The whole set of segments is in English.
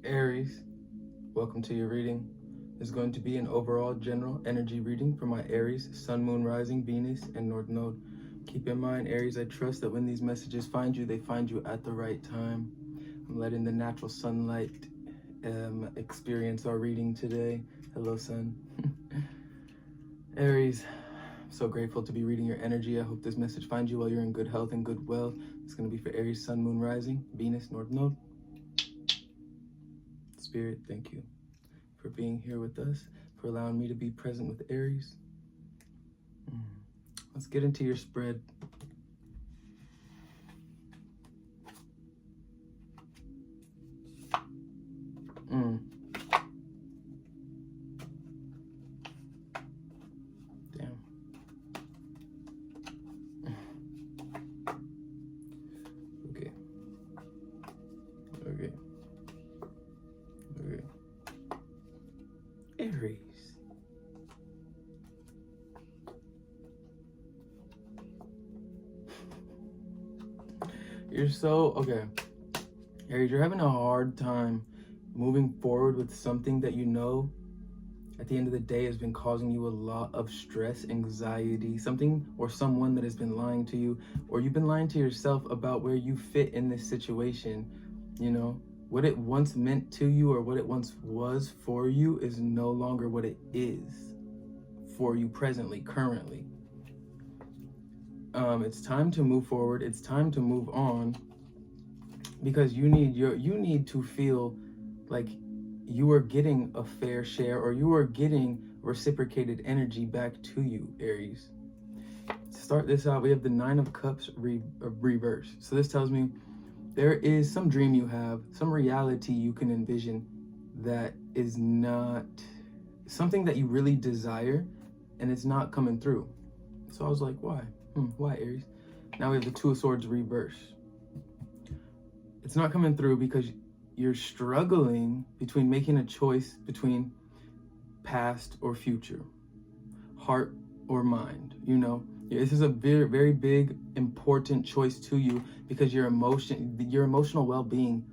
Aries, welcome to your reading. This is going to be an overall general energy reading for my Aries, Sun, Moon, Rising, Venus, and North Node. Keep in mind, Aries, I trust that when these messages find you, they find you at the right time. I'm letting the natural sunlight experience our reading today. Hello, Sun. Aries, I'm so grateful to be reading your energy. I hope this message finds you while you're in good health and good wealth. It's going to be for Aries, Sun, Moon, Rising, Venus, North Node. Spirit, thank you for being here with us, for allowing me to be present with Aries. Let's get into your spread. Damn. Okay. Aries. You're so, okay. Aries, you're having a hard time moving forward with something that you know at the end of the day has been causing you a lot of stress, anxiety, something or someone that has been lying to you, or you've been lying to yourself about where you fit in this situation. You know, what it once meant to you or what it once was for you is no longer what it is for you presently, currently. It's time to move forward. It's time to move on, because you need to feel like you are getting a fair share, or you are getting reciprocated energy back to you, Aries. To start this out, we have the Nine of Cups reverse. So this tells me there is some dream you have, some reality you can envision that is not something that you really desire, and it's not coming through. So I was like, why? Why, Aries? Now we have the Two of Swords reverse. It's not coming through because you're struggling between making a choice between past or future, heart or mind. You know, this is a very, very big, important choice to you, because your emotional well-being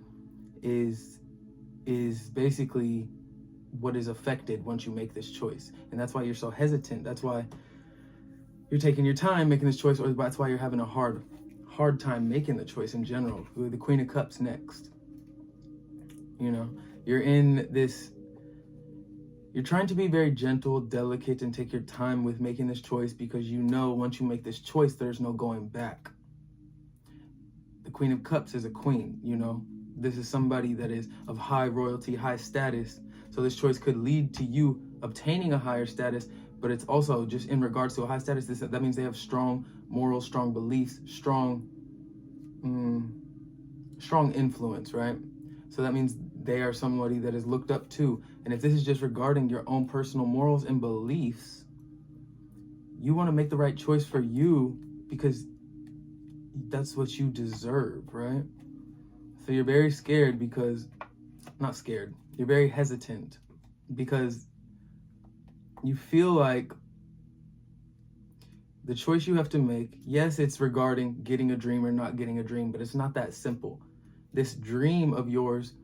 is basically what is affected once you make this choice. And that's why you're so hesitant. That's why you're taking your time making this choice, or that's why you're having a hard time making the choice in general. The Queen of Cups next. You know, you're in this, you're trying to be very gentle, delicate, and take your time with making this choice, because you know once you make this choice, there's no going back. The Queen of Cups is a queen, you know. This is somebody that is of high royalty, high status. So this choice could lead to you obtaining a higher status, but it's also just in regards to a high status. That means they have strong morals, strong beliefs, strong influence, right? So that means they are somebody that is looked up to. And if this is just regarding your own personal morals and beliefs, you want to make the right choice for you, because that's what you deserve, right? So you're very scared because, not scared, you're very hesitant because you feel like the choice you have to make, yes, it's regarding getting a dream or not getting a dream, but it's not that simple. This dream of yours,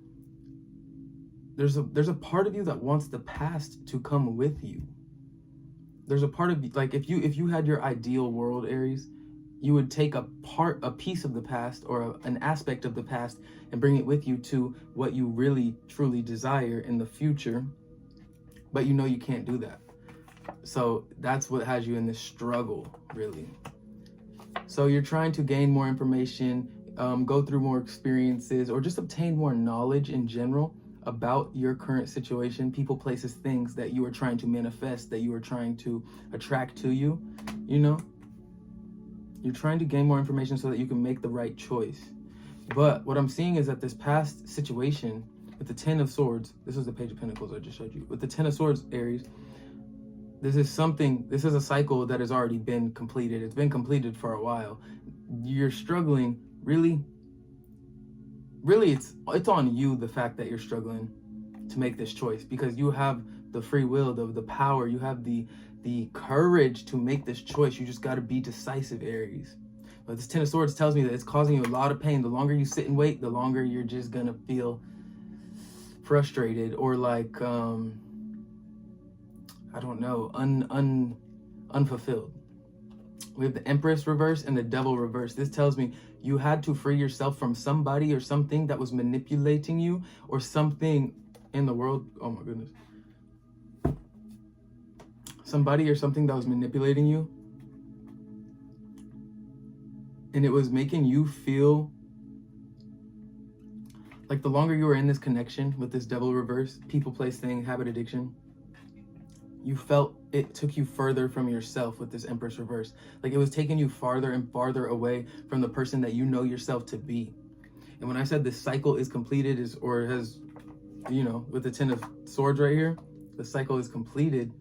there's a part of you that wants the past to come with you. There's a part of you, like if you had your ideal world, Aries, you would take a piece of the past, or an aspect of the past, and bring it with you to what you really truly desire in the future. But you know you can't do that. So that's what has you in this struggle, really. So you're trying to gain more information, go through more experiences, or just obtain more knowledge in general about your current situation, people, places, things that you are trying to manifest, that you are trying to attract to you, you know? You're trying to gain more information so that you can make the right choice. But what I'm seeing is that this past situation with the Ten of Swords, this is the Page of Pentacles I just showed you. With the Ten of Swords, Aries, this is a cycle that has already been completed. It's been completed for a while. You're struggling, really it's on you, the fact that you're struggling to make this choice, because you have the free will, the power, you have the courage to make this choice. You just got to be decisive, Aries. But this Ten of Swords tells me that it's causing you a lot of pain. The longer you sit and wait, the longer you're just gonna feel frustrated or like, I don't know, unfulfilled. We have the Empress reverse and the Devil reverse. This tells me you had to free yourself from somebody or something that was manipulating you, or something in the world. Oh my goodness. Somebody or something that was manipulating you. And it was making you feel like the longer you were in this connection with this Devil reverse, people, place, thing, habit, addiction, you felt it took you further from yourself with this Empress reverse. Like it was taking you farther and farther away from the person that you know yourself to be. And when I said this cycle is completed, has, you know, with the Ten of Swords right here, the cycle is completed.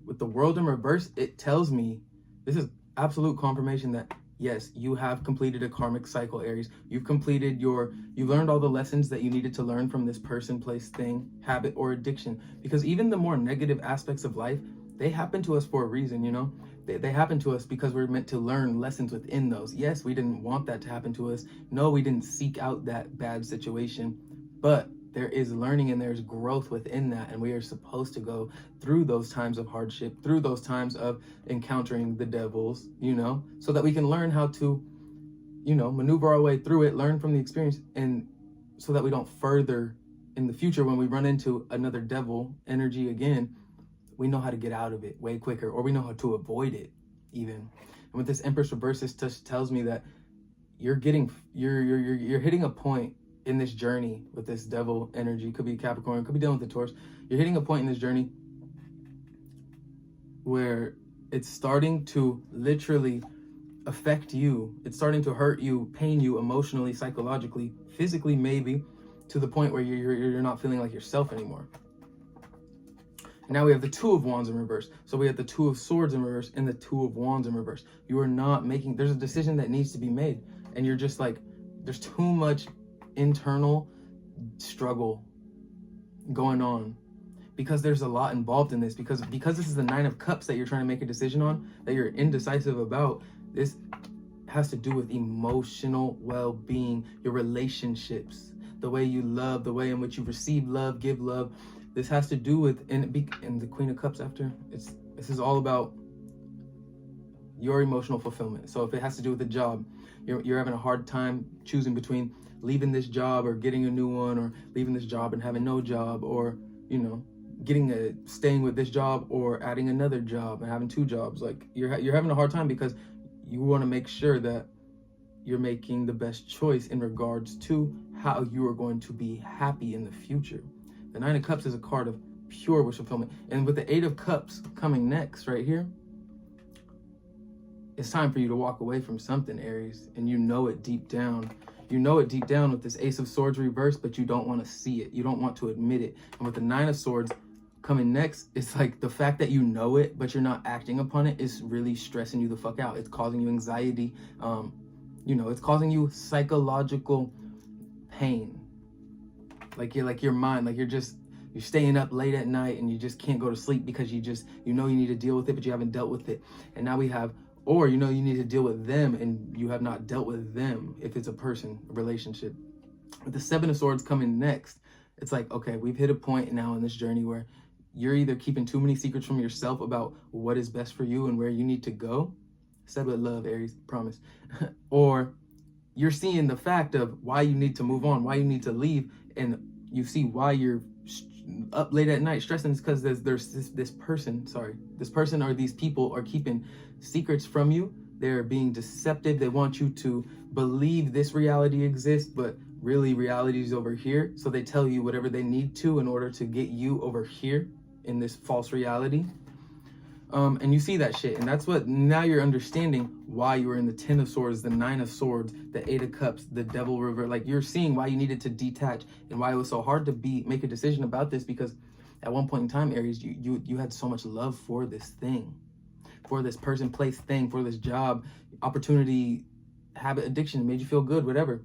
With the World in reverse, it tells me, this is absolute confirmation that yes, you have completed a karmic cycle, Aries. You've learned all the lessons that you needed to learn from this person, place, thing, habit, or addiction. Because even the more negative aspects of life, they happen to us for a reason, you know? They happen to us because we're meant to learn lessons within those. Yes, we didn't want that to happen to us. No, we didn't seek out that bad situation. But there is learning and there's growth within that. And we are supposed to go through those times of hardship, through those times of encountering the devils, you know, so that we can learn how to, you know, maneuver our way through it, learn from the experience, and so that we don't further in the future when we run into another devil energy again, we know how to get out of it way quicker, or we know how to avoid it even. And with this Empress reverse, this tells me that you're hitting a point in this journey with this devil energy. Could be Capricorn, could be dealing with the Taurus. You're hitting a point in this journey where it's starting to literally affect you. It's starting to hurt you, pain you emotionally, psychologically, physically, maybe, to the point where you're not feeling like yourself anymore. And now we have the Two of Wands in reverse. So we have the Two of Swords in reverse and the Two of Wands in reverse. You are not making, there's a decision that needs to be made. And you're just like, there's too much internal struggle going on, because there's a lot involved in this, because this is the Nine of Cups that you're trying to make a decision on, that you're indecisive about. This has to do with emotional well-being, your relationships, the way you love, the way in which you receive love, give love. This has to do with, and the Queen of Cups after, this is all about your emotional fulfillment. So if it has to do with the job, you're having a hard time choosing between leaving this job or getting a new one, or leaving this job and having no job, or, you know, staying with this job or adding another job and having two jobs. Like you're having a hard time because you want to make sure that you're making the best choice in regards to how you are going to be happy in the future. The Nine of Cups is a card of pure wish fulfillment. And with the Eight of Cups coming next right here, it's time for you to walk away from something, Aries, and you know it deep down. You know it deep down with this Ace of Swords reverse, but you don't want to see it. You don't want to admit it. And with the Nine of Swords coming next, it's like the fact that you know it, but you're not acting upon it, is really stressing you the fuck out. It's causing you anxiety. You know, it's causing you psychological pain. Like your mind, like you're staying up late at night and you just can't go to sleep because you know you need to deal with it, but you haven't dealt with it. And now we have, or you know you need to deal with them and you have not dealt with them, if it's a person, a relationship. With the Seven of Swords coming next, it's like, okay, we've hit a point now in this journey where you're either keeping too many secrets from yourself about what is best for you and where you need to go. Said with love, Aries, promise. Or you're seeing the fact of why you need to move on, why you need to leave, and you see why you're up late at night stressing. Is because there's this person or these people are keeping secrets from you. They're being deceptive. They want you to believe this reality exists, but really reality is over here. So they tell you whatever they need to in order to get you over here in this false reality. And you see that shit, and that's what, now you're understanding why you were in the Ten of Swords, the Nine of Swords, the Eight of Cups, the Devil River. Like you're seeing why you needed to detach and why it was so hard to make a decision about this, because at one point in time, Aries, you had so much love for this thing, for this person, place, thing, for this job, opportunity, habit, addiction. It made you feel good, whatever.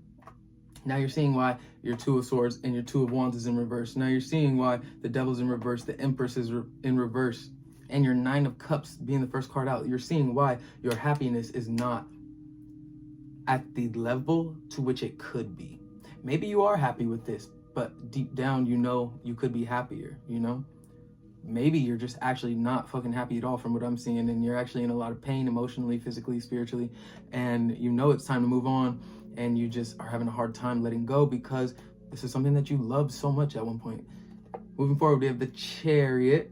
Now you're seeing why your Two of Swords and your Two of Wands is in reverse. Now you're seeing why the Devil's in reverse, the Empress is in reverse, and your Nine of Cups being the first card out. You're seeing why your happiness is not at the level to which it could be. Maybe you are happy with this, but deep down, you know, you could be happier, you know? Maybe you're just actually not fucking happy at all from what I'm seeing, and you're actually in a lot of pain emotionally, physically, spiritually, and you know it's time to move on, and you just are having a hard time letting go because this is something that you loved so much at one point. Moving forward, we have the Chariot.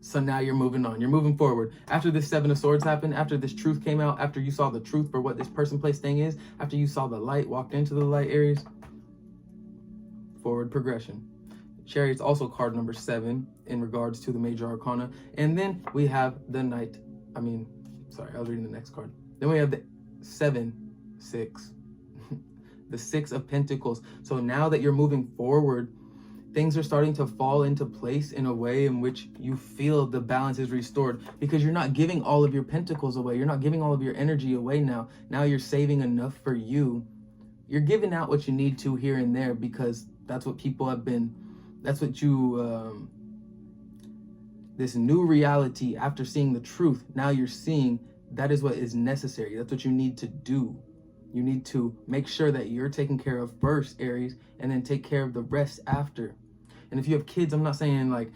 So now you're moving on. You're moving forward. After this Seven of Swords happened, after this truth came out, after you saw the truth for what this person, place, thing is, after you saw the light, walked into the light, Aries, forward progression. Chariot's also card number 7 in regards to the major arcana. And then we have the Knight. I was reading the next card. Then we have the 7-6. The 6 of Pentacles. So now that you're moving forward, things are starting to fall into place in a way in which you feel the balance is restored, because you're not giving all of your pentacles away. You're not giving all of your energy away now. Now you're saving enough for you. You're giving out what you need to here and there, because that's what people have been, that's what you, this new reality after seeing the truth, now you're seeing that is what is necessary. That's what you need to do. You need to make sure that you're taken care of first, Aries, and then take care of the rest after. And if you have kids, I'm not saying like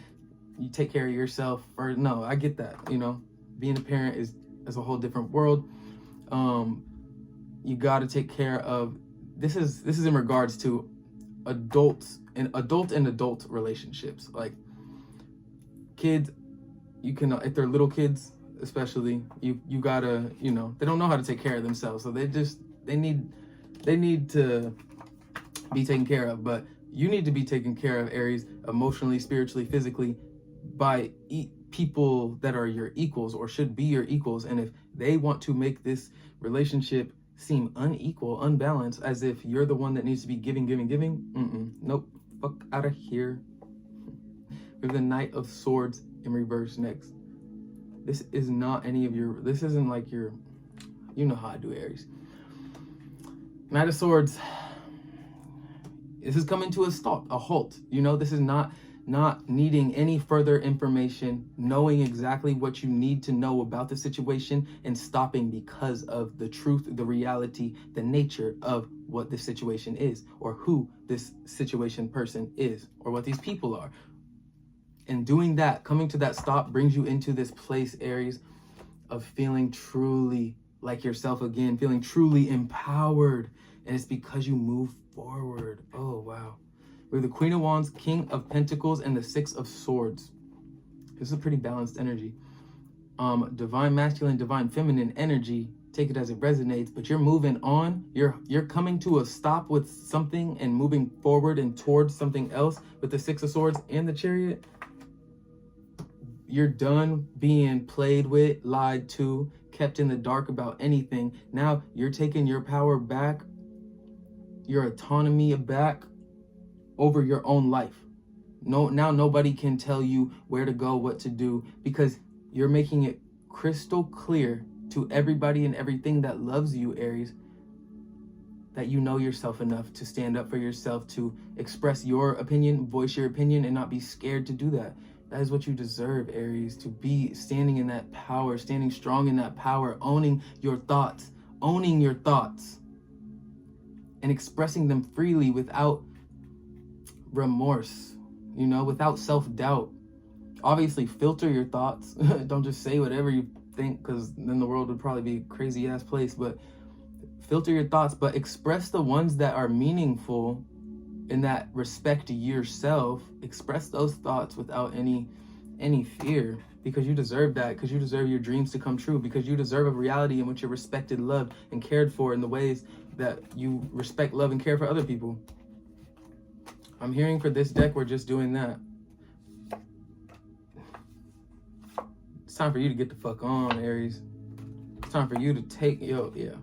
you take care of yourself first. No, I get that. You know, being a parent is a whole different world. You got to take care of, this is in regards to adults and adult relationships. Like kids, you can, if they're little kids especially, you gotta, you know, they don't know how to take care of themselves, so they need to be taken care of. But you need to be taken care of, Aries, emotionally, spiritually, physically, by people that are your equals or should be your equals. And if they want to make this relationship seem unequal, unbalanced, as if you're the one that needs to be giving, nope, fuck out of here. We have the Knight of Swords in reverse next. This is not any of your, this isn't like your, you know how I do, Aries. Knight of Swords, this is coming to a stop, a halt. You know, this is not needing any further information, knowing exactly what you need to know about the situation and stopping because of the truth, the reality, the nature of what this situation is, or who this situation person is, or what these people are. And doing that, coming to that stop, brings you into this place, Aries, of feeling truly like yourself again, feeling truly empowered. And it's because you move forward. Oh, wow. We have the Queen of Wands, King of Pentacles, and the 6 of Swords. This is a pretty balanced energy. Divine masculine, divine feminine energy. Take it as it resonates, but you're moving on. You're coming to a stop with something and moving forward and towards something else with the 6 of Swords and the Chariot. You're done being played with, lied to, kept in the dark about anything. Now you're taking your power back, your autonomy back over your own life. No, now nobody can tell you where to go, what to do, because you're making it crystal clear to everybody and everything that loves you, Aries, that you know yourself enough to stand up for yourself, to express your opinion, voice your opinion, and not be scared to do that. That is what you deserve, Aries, to be standing in that power, standing strong in that power, owning your thoughts, and expressing them freely without remorse, you know, without self-doubt. Obviously, filter your thoughts. Don't just say whatever you think, because then the world would probably be a crazy-ass place. But filter your thoughts, but express the ones that are meaningful and that respect yourself. Express those thoughts without any fear, because you deserve that, because you deserve your dreams to come true, because you deserve a reality in which you're respected, loved, and cared for in the ways that you respect, love, and care for other people. I'm hearing for this deck, we're just doing that. It's time for you to get the fuck on, Aries. It's time for you to take, yeah.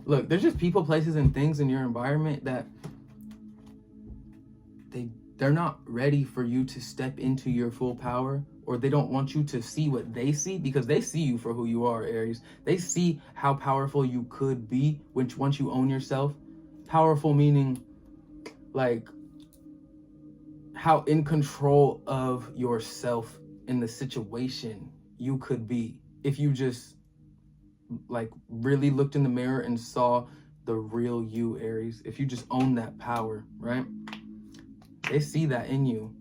Look, there's just people, places, and things in your environment that they're not ready for you to step into your full power, or they don't want you to see what they see, because they see you for who you are, Aries. They see how powerful you could be once you own yourself. Powerful meaning like how in control of yourself in the situation you could be if you just like really looked in the mirror and saw the real you, Aries. If you just own that power, right? They see that in you,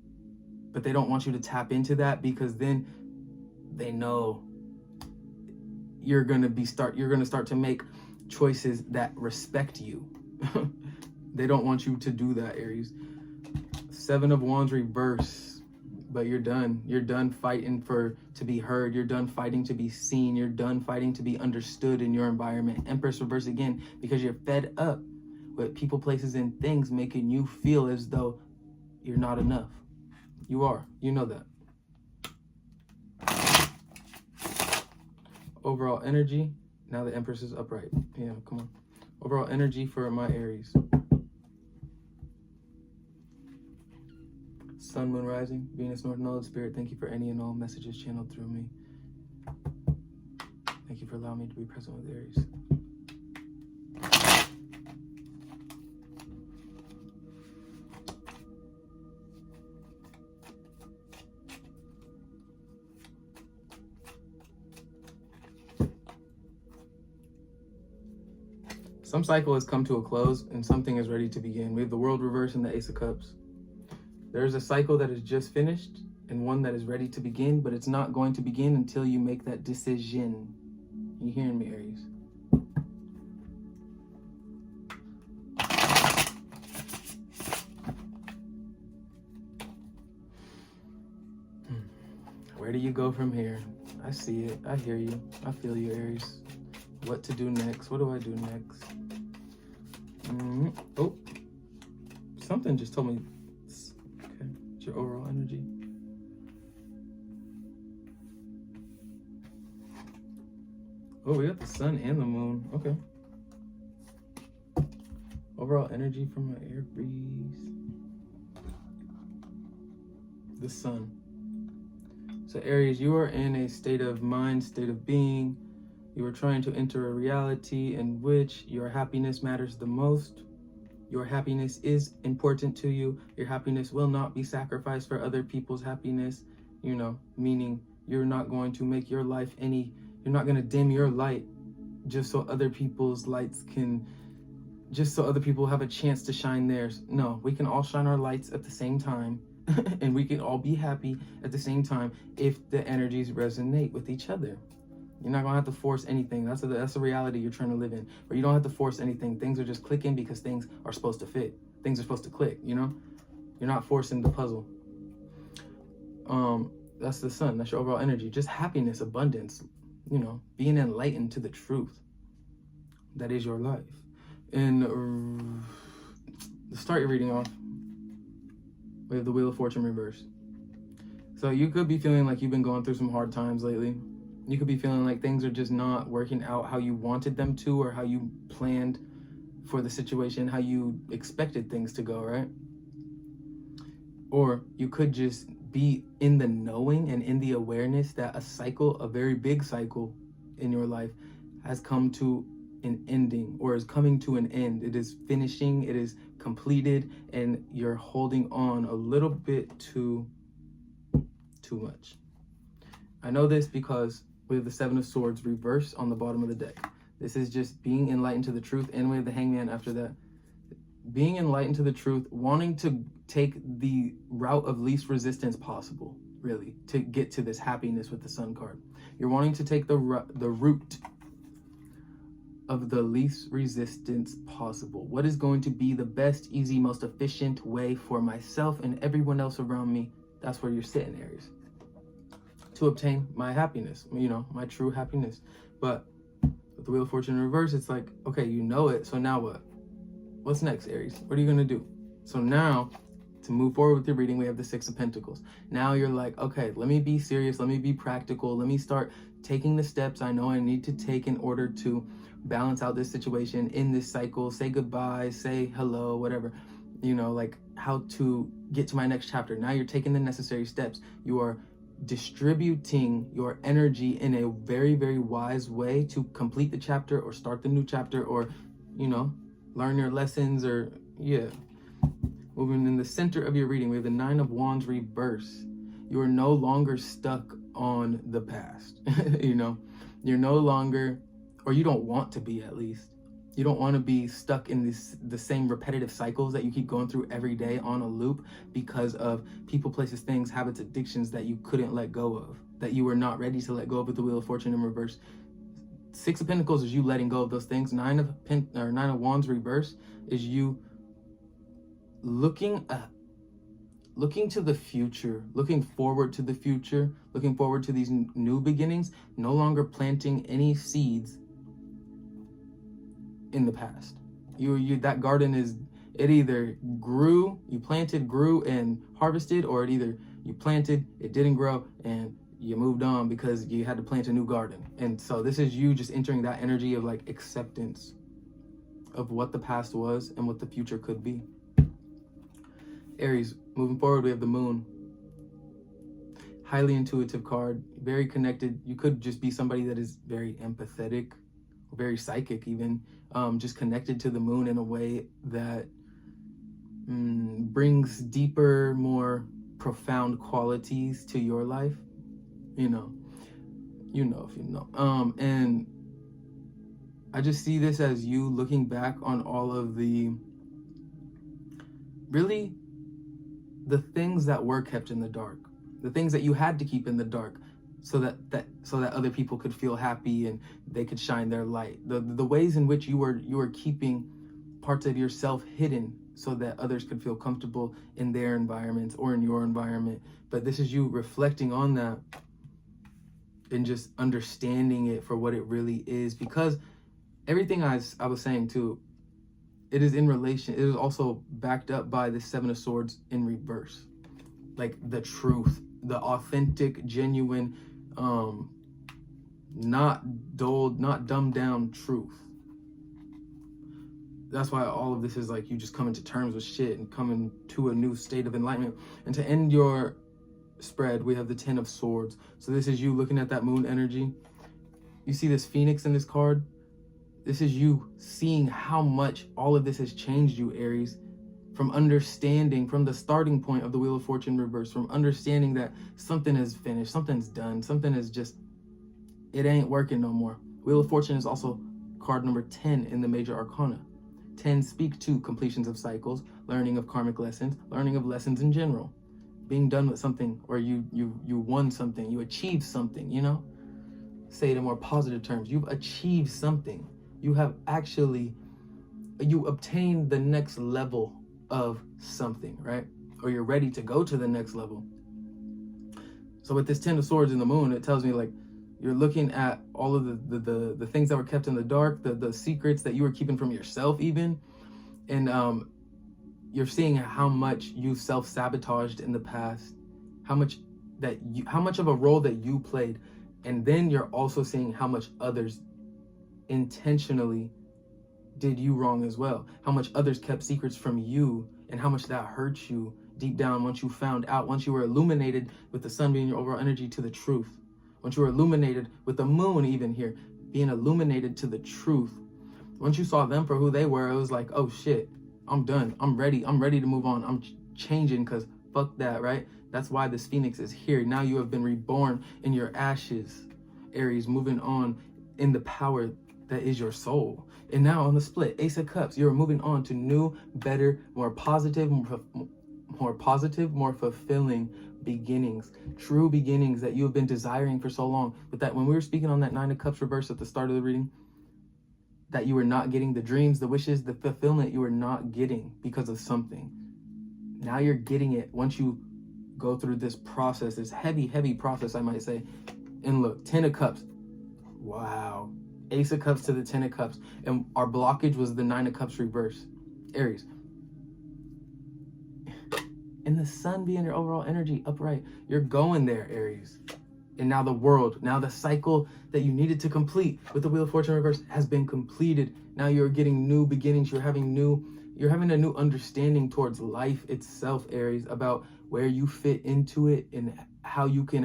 but they don't want you to tap into that, because then they know you're gonna start to make choices that respect you. They don't want you to do that, Aries. Seven of Wands reverse, but you're done. You're done fighting to be heard. You're done fighting to be seen. You're done fighting to be understood in your environment. Empress reverse again, because you're fed up with people, places, and things making you feel as though you're not enough. You are. You know that. Overall energy. Now the Empress is upright. Yeah, come on. Overall energy for my Aries. Sun, Moon, Rising, Venus, North Node, Spirit, thank you for any and all messages channeled through me. Thank you for allowing me to be present with Aries. Some cycle has come to a close and something is ready to begin. We have the World reverse and the Ace of Cups. There's a cycle that is just finished and one that is ready to begin, but it's not going to begin until you make that decision. You hearing me, Aries? Where do you go from here? I see it. I hear you. I feel you, Aries. What to do next? What do I do next? Oh, something just told me. Okay, it's your overall energy. Oh, we got the sun and the moon. Okay. Overall energy from my Aries. The sun. So Aries, you are in a state of mind, state of being. You are trying to enter a reality in which your happiness matters the most. Your happiness is important to you. Your happiness will not be sacrificed for other people's happiness, meaning you're not going to make your life you're not going to dim your light just so other people's just so other people have a chance to shine theirs. No, we can all shine our lights at the same time and we can all be happy at the same time if the energies resonate with each other. You're not gonna have to force anything. That's a reality you're trying to live in, where you don't have to force anything. Things are just clicking because things are supposed to fit. Things are supposed to click, You're not forcing the puzzle. That's the sun. That's your overall energy. Just happiness, abundance, being enlightened to the truth. That is your life. And to start your reading off, we have the Wheel of Fortune reversed. So you could be feeling like you've been going through some hard times lately. You could be feeling like things are just not working out how you wanted them to, or how you planned for the situation, how you expected things to go, right? Or you could just be in the knowing and in the awareness that a very big cycle in your life has come to an ending, or is coming to an end. It is finishing, it is completed, and you're holding on a little bit too much. I know this because we have the Seven of Swords reversed on the bottom of the deck. This is just being enlightened to the truth, and we have the Hangman after that. Being enlightened to the truth, wanting to take the route of least resistance possible, really, to get to this happiness with the Sun card. You're wanting to take the route of the least resistance possible. What is going to be the best, easy, most efficient way for myself and everyone else around me? That's where you're sitting, Aries. To obtain my happiness, my true happiness. But with the Wheel of Fortune in reverse, it's like, okay, you know it, so now what? What's next, Aries? What are you gonna do? So now, to move forward with your reading, we have the Six of Pentacles. Now you're like, okay, let me be serious, let me be practical, let me start taking the steps I know I need to take in order to balance out this situation in this cycle, say goodbye, say hello, whatever, like how to get to my next chapter. Now you're taking the necessary steps. You are distributing your energy in a very, very wise way to complete the chapter or start the new chapter, or learn your lessons, or moving in the center of your reading. We have the Nine of Wands reverse. You are no longer stuck on the past. You're no longer, or you don't want to be, at least. You don't want to be stuck in the same repetitive cycles that you keep going through every day on a loop because of people, places, things, habits, addictions that you couldn't let go of, that you were not ready to let go of with the Wheel of Fortune in reverse. Six of Pentacles is you letting go of those things. Nine of Wands reverse is you looking to the future, looking forward to the future, looking forward to these new beginnings, no longer planting any seeds in the past. That garden it either grew, you planted, grew, and harvested, or it either you planted, it didn't grow, and you moved on because you had to plant a new garden. And so this is you just entering that energy of like acceptance of what the past was and what the future could be. Aries, moving forward, we have the Moon. Highly intuitive card, very connected. You could just be somebody that is very empathetic, very psychic even, just connected to the moon in a way that brings deeper, more profound qualities to your life. You know if you know. And I just see this as you looking back on all of the things that were kept in the dark, the things that you had to keep in the dark, so that other people could feel happy and they could shine their light. The ways in which you were keeping parts of yourself hidden so that others could feel comfortable in their environments or in your environment. But this is you reflecting on that and just understanding it for what it really is, because everything I was saying too, it is in relation, it is also backed up by the Seven of Swords in reverse. Like the truth, the authentic, genuine, not dulled, not dumbed down truth. That's why all of this is like you just coming to terms with shit and coming to a new state of enlightenment. And to end your spread, we have the Ten of Swords. So this is you looking at that moon energy. You see this Phoenix in this card? This is you seeing how much all of this has changed you, Aries. From understanding, from the starting point of the Wheel of Fortune reverse, from understanding that something is finished, something's done, something is just, it ain't working no more. Wheel of Fortune is also card number 10 in the major arcana. 10 speak to completions of cycles, learning of karmic lessons, learning of lessons in general, being done with something, or you won something, you achieved something, say it in more positive terms. You've achieved something. You have actually, you obtained the next level of something, right? Or you're ready to go to the next level. So with this Ten of Swords in the moon, it tells me like you're looking at all of the things that were kept in the dark, the secrets that you were keeping from yourself even, and you're seeing how much you self-sabotaged in the past, how much of a role that you played, and then you're also seeing how much others intentionally did you wrong as well, how much others kept secrets from you, and how much that hurt you deep down once you found out, once you were illuminated with the sun being your overall energy to the truth, once you were illuminated with the moon even here being illuminated to the truth. Once you saw them for who they were, it was like, oh shit, I'm done, I'm ready to move on, I'm changing, because fuck that, right? That's why this Phoenix is here. Now you have been reborn in your ashes, Aries, moving on in the power that is your soul. And now on the split, Ace of Cups, you're moving on to new, better, more positive, more fulfilling beginnings, true beginnings that you have been desiring for so long. But that when we were speaking on that Nine of Cups reverse at the start of the reading, that you were not getting the dreams, the wishes, the fulfillment you were not getting because of something. Now you're getting it once you go through this process, this heavy, heavy process, I might say. And look, Ten of Cups. Wow. Ace of Cups to the Ten of Cups. And our blockage was the Nine of Cups reverse. Aries. And the sun being your overall energy upright. You're going there, Aries. And now the world, now the cycle that you needed to complete with the Wheel of Fortune reverse has been completed. Now you're getting new beginnings. You're having a new understanding towards life itself, Aries, about where you fit into it and how you can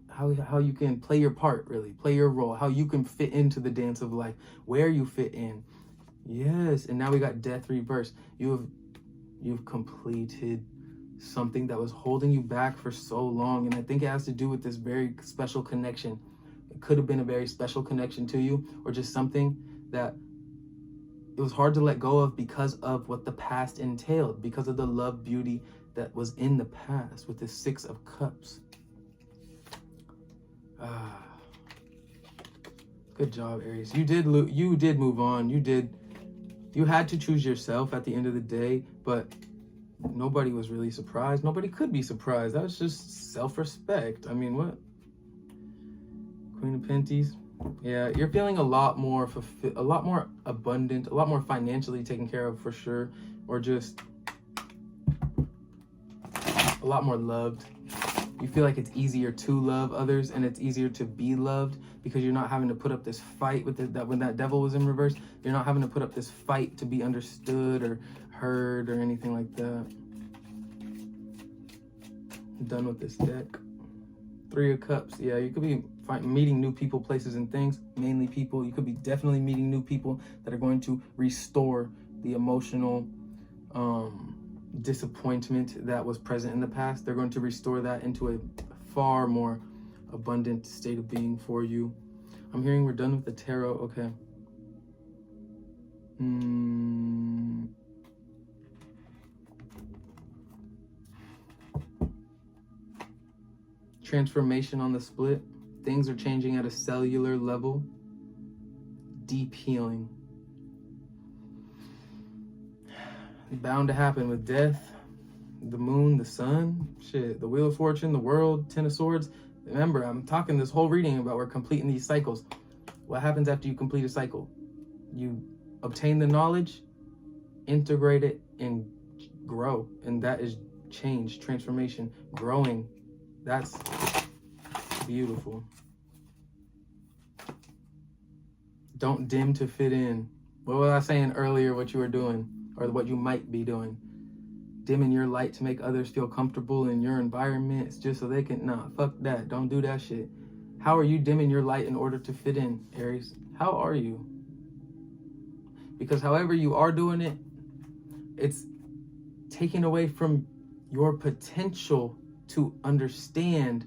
how you can play your part, really play your role, how you can fit into the dance of life, where you fit in. Yes. And now we got Death reverse. You've completed something that was holding you back for so long, and I think it has to do with this very special connection, could have been a very special connection to you, or just something that it was hard to let go of because of what the past entailed, because of the love, beauty that was in the past with the Six of Cups. Good job, Aries. You did move on. You had to choose yourself at the end of the day, but nobody was really surprised. Nobody could be surprised. That was just self-respect. I mean, what? Queen of Pentacles. Yeah, you're feeling a lot more abundant, a lot more financially taken care of for sure, or just a lot more loved. You feel like it's easier to love others, and it's easier to be loved because you're not having to put up this fight with that. When that devil was in reverse, you're not having to put up this fight to be understood or heard or anything like that. I'm done with this deck. Three of Cups. Yeah, you could be meeting new people, places, and things. Mainly people. You could be definitely meeting new people that are going to restore the emotional disappointment that was present in the past. They're going to restore that into a far more abundant state of being for you. I'm hearing we're done with the tarot. Okay. Transformation on the split. Things are changing at a cellular level. Deep healing. Bound to happen with death, the moon, the sun, shit, the Wheel of Fortune, the world, Ten of Swords. Remember, I'm talking this whole reading about we're completing these cycles. What happens after you complete a cycle? You obtain the knowledge, integrate it, and grow. And that is change, transformation, growing. That's beautiful. Don't dim to fit in. What was I saying earlier, what you were doing, or what you might be doing? Dimming your light to make others feel comfortable in your environment. It's just so they can, nah, fuck that. Don't do that shit. How are you dimming your light in order to fit in, Aries? How are you? Because however you are doing it, it's taking away from your potential to understand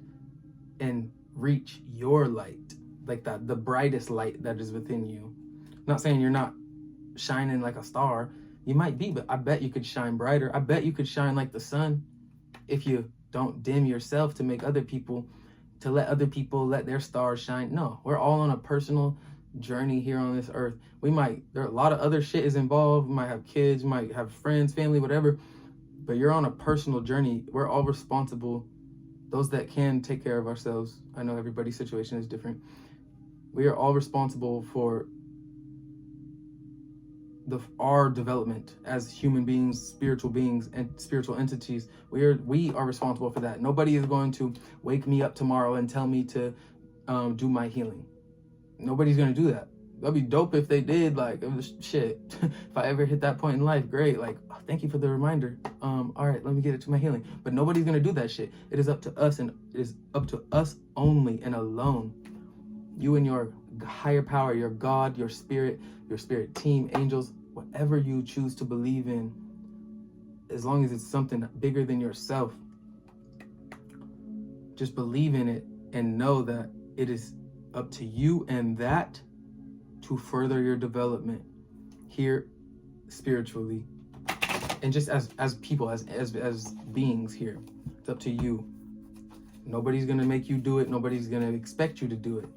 and reach your light, like that, the brightest light that is within you. I'm not saying you're not shining like a star. You might be, but I bet you could shine brighter. I bet you could shine like the sun if you don't dim yourself to make other people, to let other people let their stars shine. No, we're all on a personal journey here on this earth. There are a lot of other shit is involved. We might have kids, we might have friends, family, whatever, but you're on a personal journey. We're all responsible. Those that can take care of ourselves. I know everybody's situation is different. We are all responsible for our development as human beings, spiritual beings, and spiritual entities. We are responsible for that. Nobody is going to wake me up tomorrow and tell me to do my healing. Nobody's going to do that. That'd be dope if they did. Like, it was shit. If I ever hit that point in life, great. Like, oh, thank you for the reminder. All right, let me get it to my healing. But nobody's going to do that shit. It is up to us, and it is up to us only and alone. You and your higher power, your God, your spirit team, angels, whatever you choose to believe in, as long as it's something bigger than yourself, just believe in it and know that it is up to you and that to further your development here spiritually, and just as people, as beings here. It's up to you. Nobody's gonna make you do it. Nobody's gonna expect you to do it.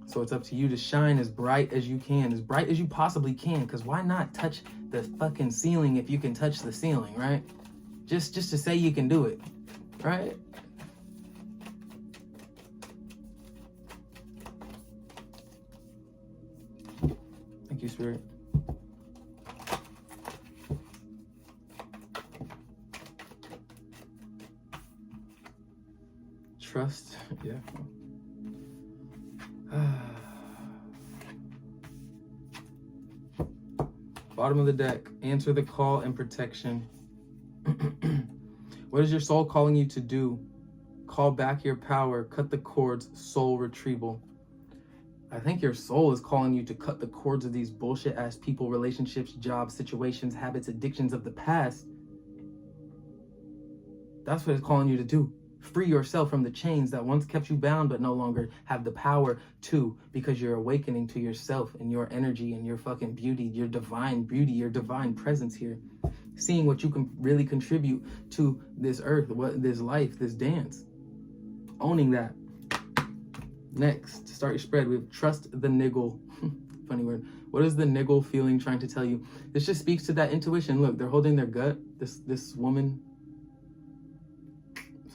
So it's up to you to shine as bright as you can, as bright as you possibly can, because why not touch the fucking ceiling if you can touch the ceiling, right? Just to say you can do it, right? Thank you, Spirit. Trust, yeah. Bottom of the deck, answer the call and protection. What is your soul calling you to do? Call back your power, cut the cords, soul retrieval. I think your soul is calling you to cut the cords of these bullshit ass people, relationships, jobs, situations, habits, addictions of the past. That's what it's calling you to do. free yourself from the chains that once kept you bound but no longer have the power to, because you're awakening to yourself and your energy and your fucking beauty, your divine beauty, your divine presence here. Seeing what you can really contribute to this earth, this life, this dance. Owning that. Next, to start your spread, we have trust the niggle. Funny word. What is the niggle feeling trying to tell you? This just speaks to that intuition. Look, they're holding their gut. This woman.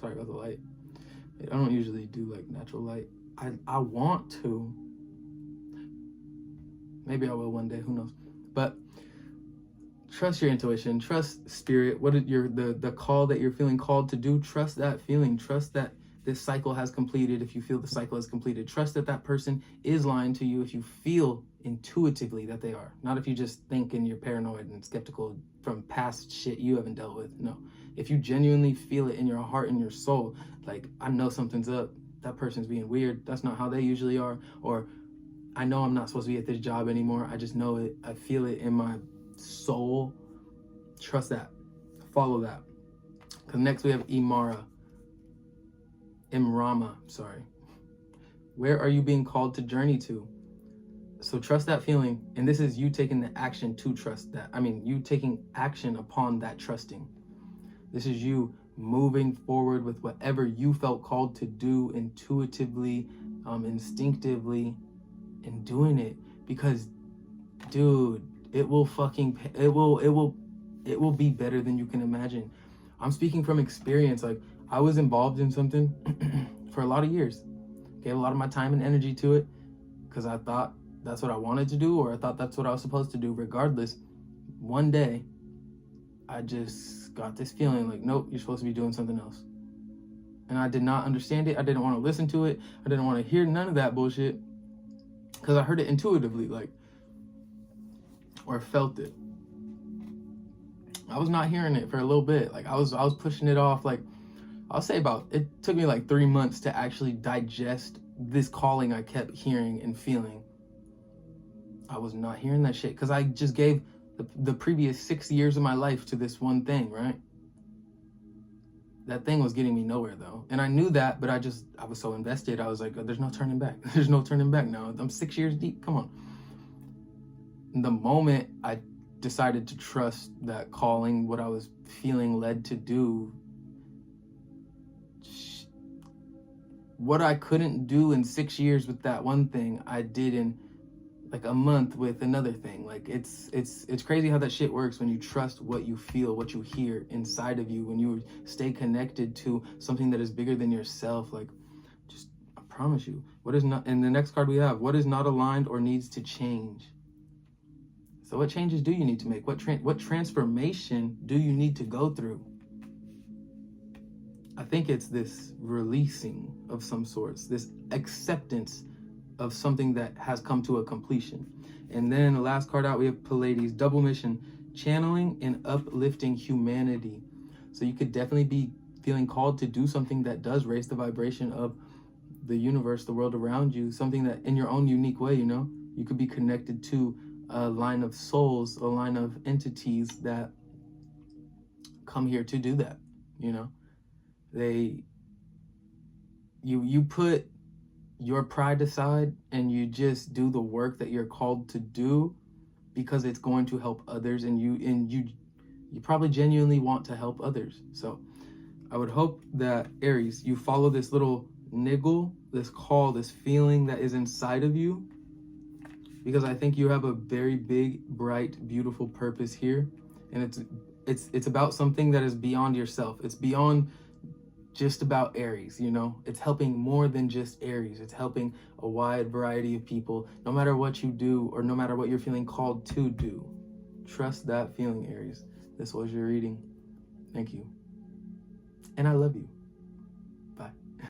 Sorry about the light. I don't usually do like natural light. I want to. Maybe I will one day. Who knows? But trust your intuition. Trust spirit. What is the call that you're feeling called to do? Trust that feeling. Trust that this cycle has completed. If you feel the cycle has completed, trust that that person is lying to you. If you feel intuitively that they are, not if you just think and you're paranoid and skeptical from past shit you haven't dealt with. No, if you genuinely feel it in your heart and your soul, like, I know something's up, that person's being weird, that's not how they usually are, or I know I'm not supposed to be at this job anymore, I just know it, I feel it in my soul. Trust that, follow that. Because next we have Imrama. Sorry. Where are you being called to journey to? So trust that feeling, and this is you taking the action to trust that. I mean, you taking action upon that trusting. This is you moving forward with whatever you felt called to do intuitively, instinctively, and doing it. Because, dude, it will be better than you can imagine. I'm speaking from experience. Like, I was involved in something for a lot of years. Gave a lot of my time and energy to it because I thought that's what I wanted to do, or I thought that's what I was supposed to do. Regardless, one day I just got this feeling like, nope, you're supposed to be doing something else. And I did not understand it. I didn't want to listen to it. I didn't want to hear none of that bullshit because I heard it intuitively, like, or felt it. I was not hearing it for a little bit. Like, I was pushing it off. Like, I'll say it took me like 3 months to actually digest this calling I kept hearing and feeling. I was not hearing that shit because I just gave the previous 6 years of my life to this one thing, right? That thing was getting me nowhere though. And I knew that, but I was so invested. I was like, there's no turning back. There's no turning back now. I'm 6 years deep. Come on. The moment I decided to trust that calling, what I was feeling led to do, what I couldn't do in 6 years with that one thing, I did in like a month with another thing. Like, it's crazy how that shit works when you trust what you feel, what you hear inside of you, when you stay connected to something that is bigger than yourself. Like, just, I promise you, what is not, and the next card we have, what is not aligned or needs to change? So what changes do you need to make? What transformation do you need to go through? I think it's this releasing of some sorts, this acceptance of something that has come to a completion. And then the last card out, we have Pleiades, double mission, channeling and uplifting humanity. So you could definitely be feeling called to do something that does raise the vibration of the universe, the world around you, something that in your own unique way, you know, you could be connected to a line of souls, a line of entities that come here to do that, you know. You put your pride aside and you just do the work that you're called to do because it's going to help others, and you probably genuinely want to help others. So I would hope that, Aries, you follow this little niggle, this call, this feeling that is inside of you, because I think you have a very big, bright, beautiful purpose here, and it's about something that is beyond yourself. It's beyond just about Aries, you know. It's helping more than just Aries. It's helping a wide variety of people, no matter what you do or no matter what you're feeling called to do. Trust that feeling, Aries. This was your reading. Thank you. And I love you.